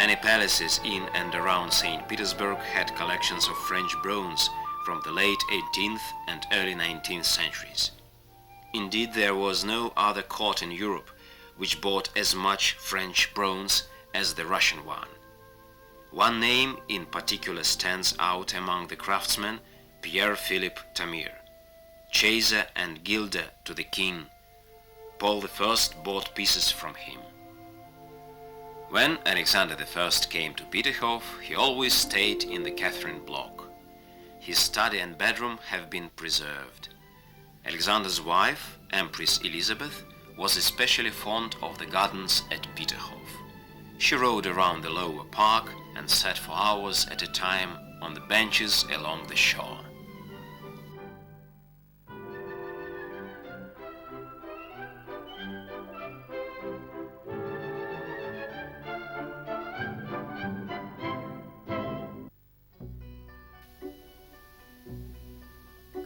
Many palaces in and around St. Petersburg had collections of French bronze from the late 18th and early 19th centuries. Indeed, there was no other court in Europe which bought as much French bronze as the Russian one. One name in particular stands out among the craftsmen: Pierre Philippe Tamir, chaser and gilder to the king. Paul I bought pieces from him. When Alexander I came to Peterhof, he always stayed in the Catherine block. His study and bedroom have been preserved. Alexander's wife, Empress Elizabeth, was especially fond of the gardens at Peterhof. She rode around the lower park and sat for hours at a time on the benches along the shore.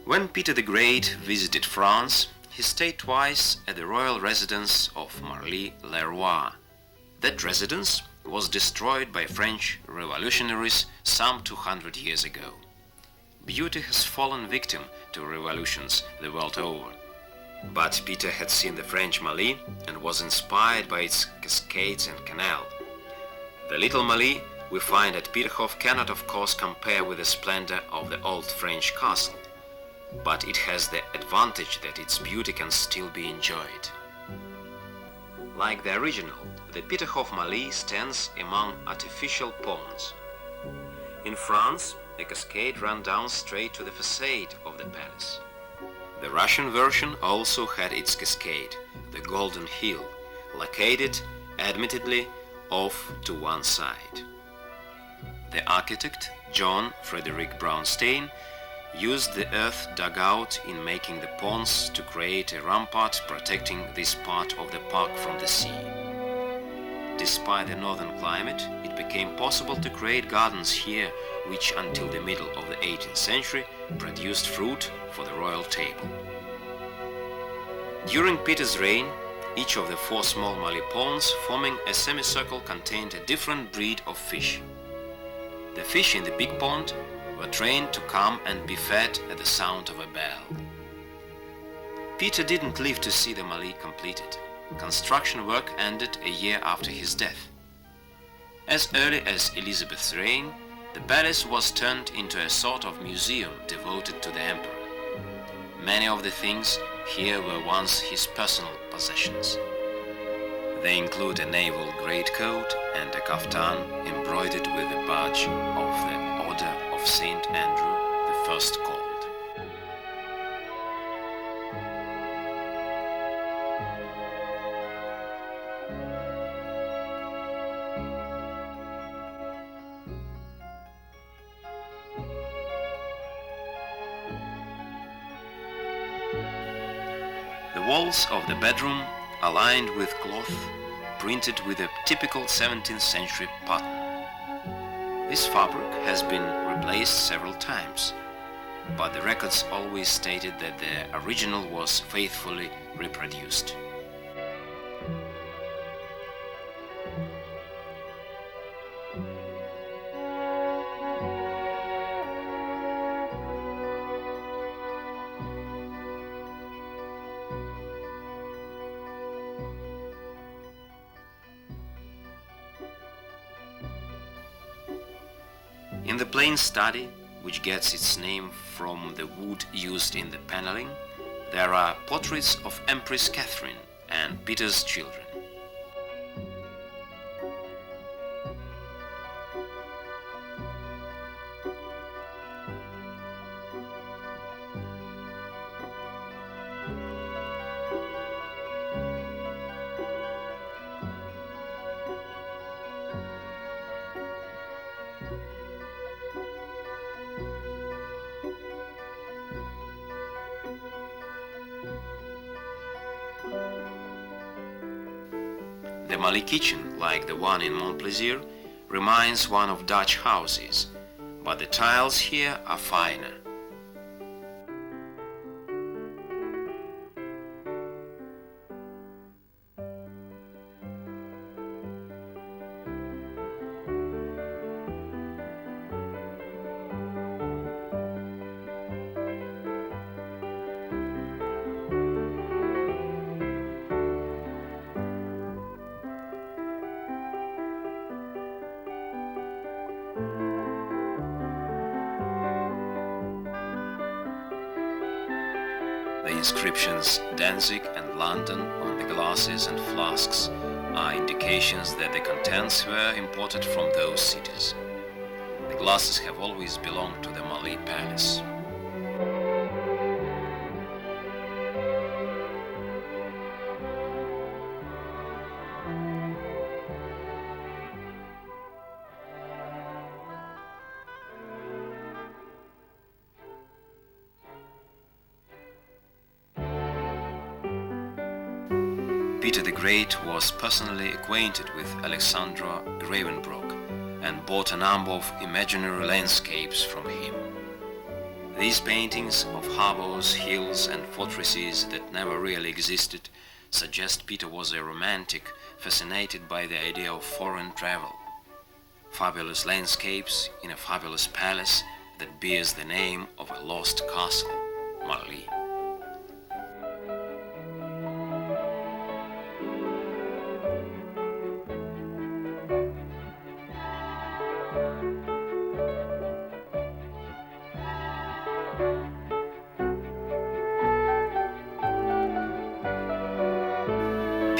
When Peter the Great visited France, he stayed twice at the royal residence of Marly-le-Roi. That residence was destroyed by French revolutionaries some 200 years ago. Beauty has fallen victim to revolutions the world over. But Peter had seen the French Marly and was inspired by its cascades and canal. The little Marly we find at Peterhof cannot of course compare with the splendor of the old French castle, but it has the advantage that its beauty can still be enjoyed. Like the original, the Peterhof Marly stands among artificial ponds. In France, a cascade ran down straight to the facade of the palace. The Russian version also had its cascade, the Golden Hill, located, admittedly, off to one side. The architect, John Frederick Braunstein, used the earth dug out in making the ponds to create a rampart protecting this part of the park from the sea. Despite the northern climate, it became possible to create gardens here which until the middle of the 18th century produced fruit for the royal table. During Peter's reign, each of the 4 small Marly ponds forming a semicircle contained a different breed of fish. The fish in the big pond were trained to come and be fed at the sound of a bell. Peter didn't live to see the Marly completed. Construction work ended a year after his death. As early as Elizabeth's reign, the palace was turned into a sort of museum devoted to the emperor. Many of the things here were once his personal possessions. They include a naval greatcoat and a kaftan embroidered with the badge of the Order of St. Andrew the First called. The walls of the bedroom are lined with cloth printed with a typical 17th century pattern. This fabric has been replaced several times, but the records always stated that the original was faithfully reproduced. In the plain study, which gets its name from the wood used in the paneling, there are portraits of Empress Catherine and Peter's children. The Marly kitchen, like the one in Montplaisir, reminds one of Dutch houses, but the tiles here are finer. The inscriptions Danzig and London on the glasses and flasks are indications that the contents were imported from those cities. The glasses have always belonged to the Marly Palace. Peter the Great was personally acquainted with Alexandra Gravenbrock and bought a number of imaginary landscapes from him. These paintings of harbors, hills and fortresses that never really existed suggest Peter was a romantic, fascinated by the idea of foreign travel. Fabulous landscapes in a fabulous palace that bears the name of a lost castle, Marly.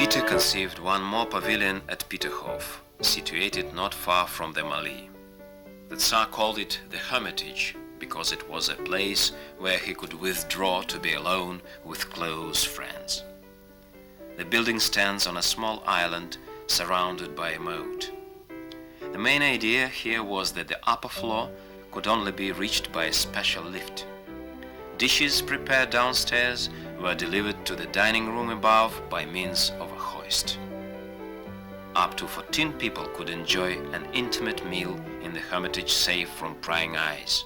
Peter conceived one more pavilion at Petergoff, situated not far from the Marly. The Tsar called it the Hermitage because it was a place where he could withdraw to be alone with close friends. The building stands on a small island surrounded by a moat. The main idea here was that the upper floor could only be reached by a special lift. Dishes prepared downstairs were delivered to the dining room above by means of a hoist. Up to 14 people could enjoy an intimate meal in the Hermitage safe from prying eyes.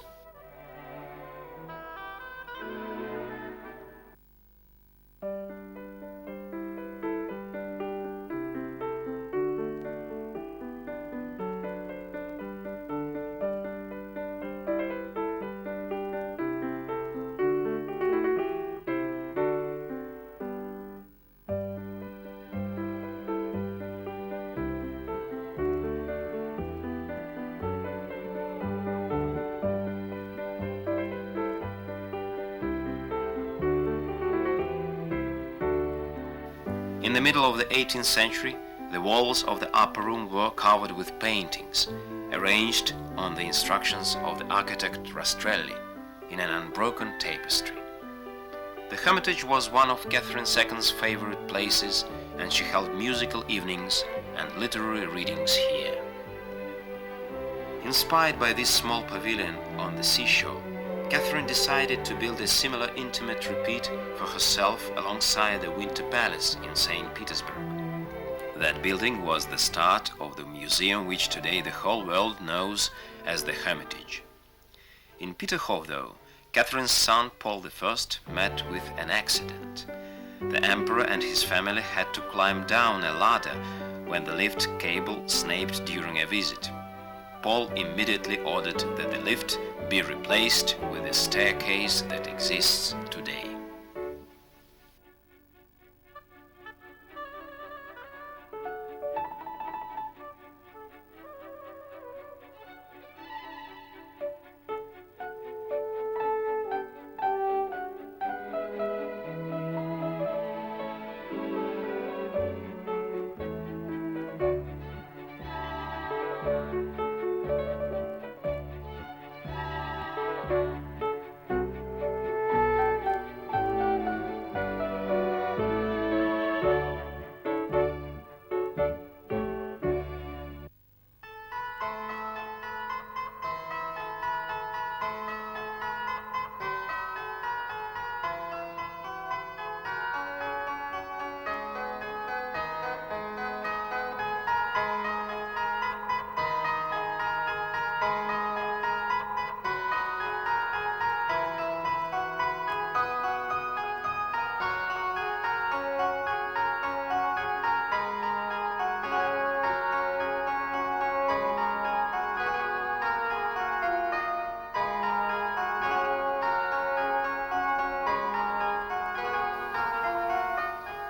In the middle of the 18th century, the walls of the upper room were covered with paintings, arranged on the instructions of the architect Rastrelli in an unbroken tapestry. The Hermitage was one of Catherine II's favorite places, and she held musical evenings and literary readings here. Inspired by this small pavilion on the seashore, Catherine decided to build a similar intimate repeat for herself alongside the Winter Palace in St. Petersburg. That building was the start of the museum which today the whole world knows as the Hermitage. In Peterhof, though, Catherine's son Paul I met with an accident. The emperor and his family had to climb down a ladder when the lift cable snapped during a visit. Paul immediately ordered that the lift be replaced with a staircase that exists today.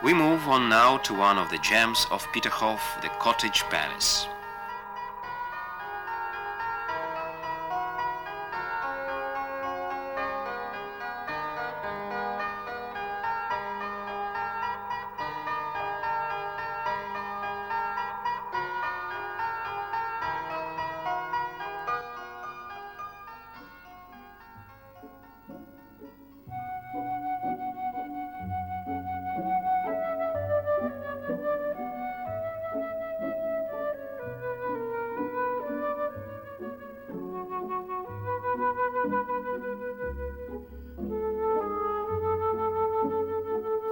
We move on now to one of the gems of Peterhof, the Cottage Palace.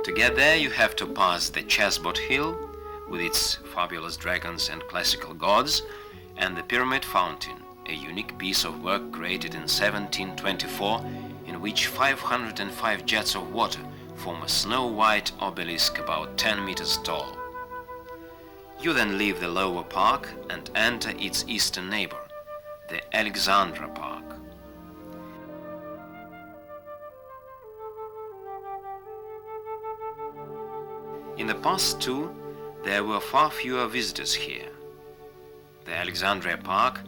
To get there you have to pass the Chessboard Hill with its fabulous dragons and classical gods, and the Pyramid Fountain, a unique piece of work created in 1724 in which 505 jets of water form a snow-white obelisk about 10 meters tall. You then leave the lower park and enter its eastern neighbor, the Alexandra Park. In the past too, there were far fewer visitors here. The Alexandria Park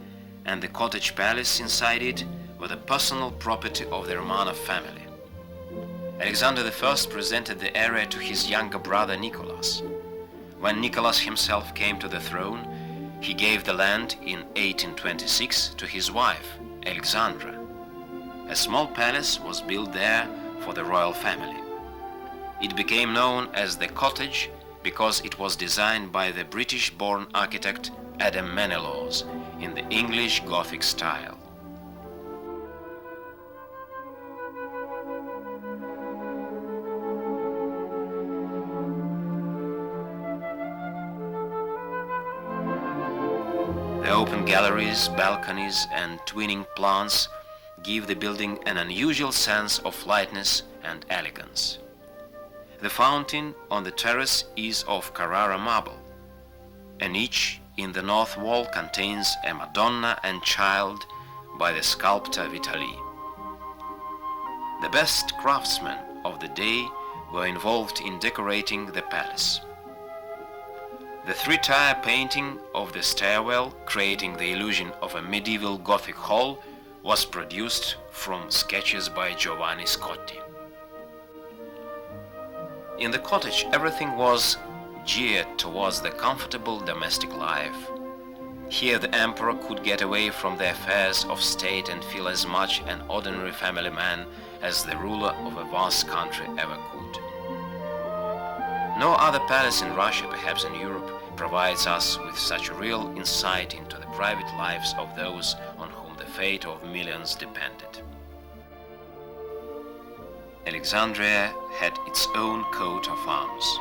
and the cottage palace inside it were the personal property of the Romanov family. Alexander I presented the area to his younger brother Nicholas. When Nicholas himself came to the throne, he gave the land in 1826 to his wife, Alexandra. A small palace was built there for the royal family. It became known as the Cottage because it was designed by the British-born architect Adam Menelaus in the English Gothic style. The open galleries, balconies, and twinning plants give the building an unusual sense of lightness and elegance. The fountain on the terrace is of Carrara marble. A niche in the north wall contains a Madonna and Child by the sculptor Vitali. The best craftsmen of the day were involved in decorating the palace. The three-tier painting of the stairwell, creating the illusion of a medieval Gothic hall, was produced from sketches by Giovanni Scotti. In the cottage, everything was geared towards the comfortable domestic life. Here the emperor could get away from the affairs of state and feel as much an ordinary family man as the ruler of a vast country ever could. No other palace in Russia, perhaps in Europe, provides us with such a real insight into the private lives of those on whom the fate of millions depended. Alexandria had its own coat of arms.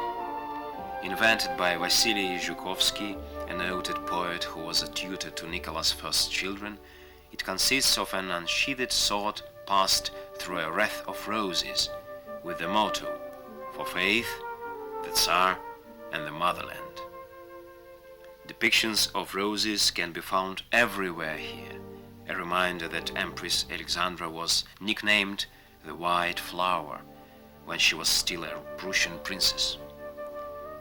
Invented by Vasily Zhukovsky, a noted poet who was a tutor to Nicholas' first children, it consists of an unsheathed sword passed through a wreath of roses, with the motto, "For faith, the Tsar, and the motherland." Depictions of roses can be found everywhere here, a reminder that Empress Alexandra was nicknamed the White Flower when she was still a Prussian princess.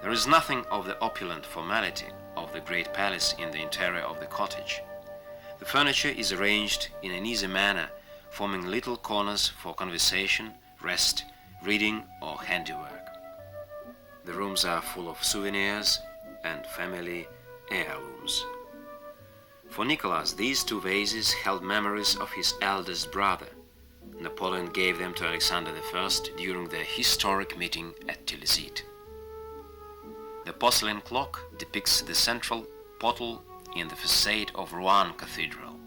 There is nothing of the opulent formality of the great palace in the interior of the cottage. The furniture is arranged in an easy manner, forming little corners for conversation, rest, reading, or handiwork. The rooms are full of souvenirs and family heirlooms. For Nicholas, these two vases held memories of his eldest brother. Napoleon gave them to Alexander I during their historic meeting at Tilsit. The porcelain clock depicts the central portal in the facade of Rouen Cathedral.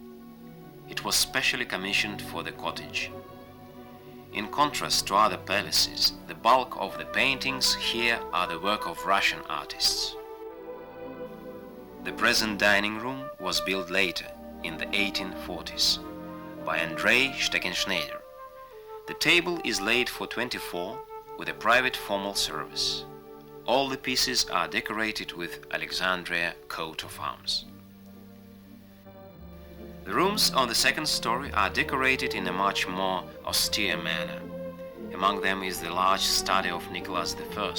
It was specially commissioned for the cottage. In contrast to other palaces, the bulk of the paintings here are the work of Russian artists. The present dining room was built later, in the 1840s, by Andrei Steckenschneider. The table is laid for 24 with a private formal service. All the pieces are decorated with Alexandria coat of arms. The rooms on the second story are decorated in a much more austere manner. Among them is the large study of Nicholas I.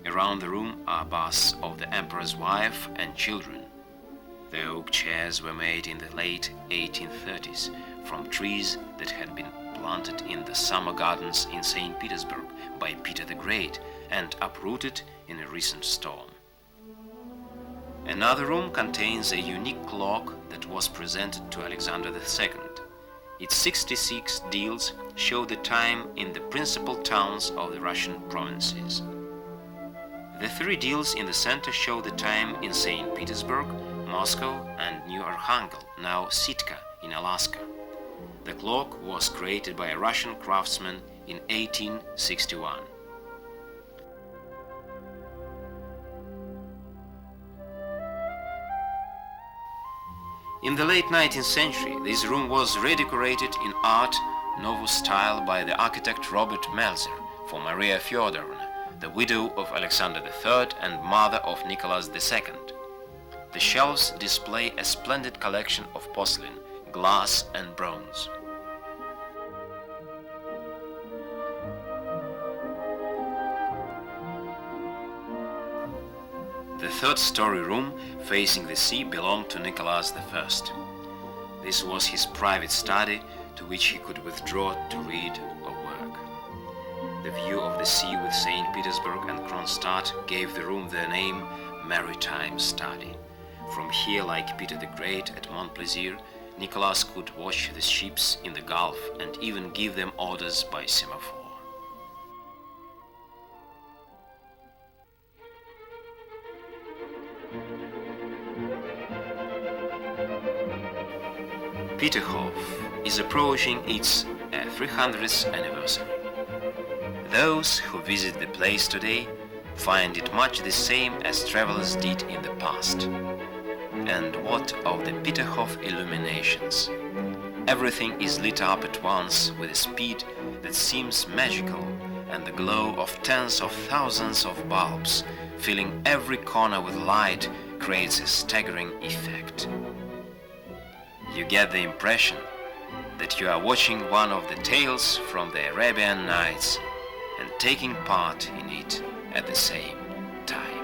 Around the room are busts of the emperor's wife and children. The oak chairs were made in the late 1830s from trees that had been planted in the summer gardens in St. Petersburg by Peter the Great and uprooted in a recent storm. Another room contains a unique clock that was presented to Alexander II. Its 66 dials show the time in the principal towns of the Russian provinces. The 3 dials in the center show the time in St. Petersburg, Moscow, and New Archangel, now Sitka, in Alaska. The clock was created by a Russian craftsman in 1861. In the late 19th century, this room was redecorated in Art Nouveau style by the architect Robert Melzer for Maria Fyodorovna, the widow of Alexander III and mother of Nicholas II. The shelves display a splendid collection of porcelain, glass and bronze. The third-story room facing the sea belonged to Nicholas I. This was his private study to which he could withdraw to read or work. The view of the sea with St. Petersburg and Kronstadt gave the room the name Maritime Study. From here, like Peter the Great at Montplaisir, Nicholas could watch the ships in the Gulf and even give them orders by semaphore. Petergoff is approaching its 300th anniversary. Those who visit the place today find it much the same as travelers did in the past. And what of the Petergoff illuminations? Everything is lit up at once with a speed that seems magical, and the glow of tens of thousands of bulbs filling every corner with light creates a staggering effect. You get the impression that you are watching one of the tales from the Arabian Nights and taking part in it at the same time.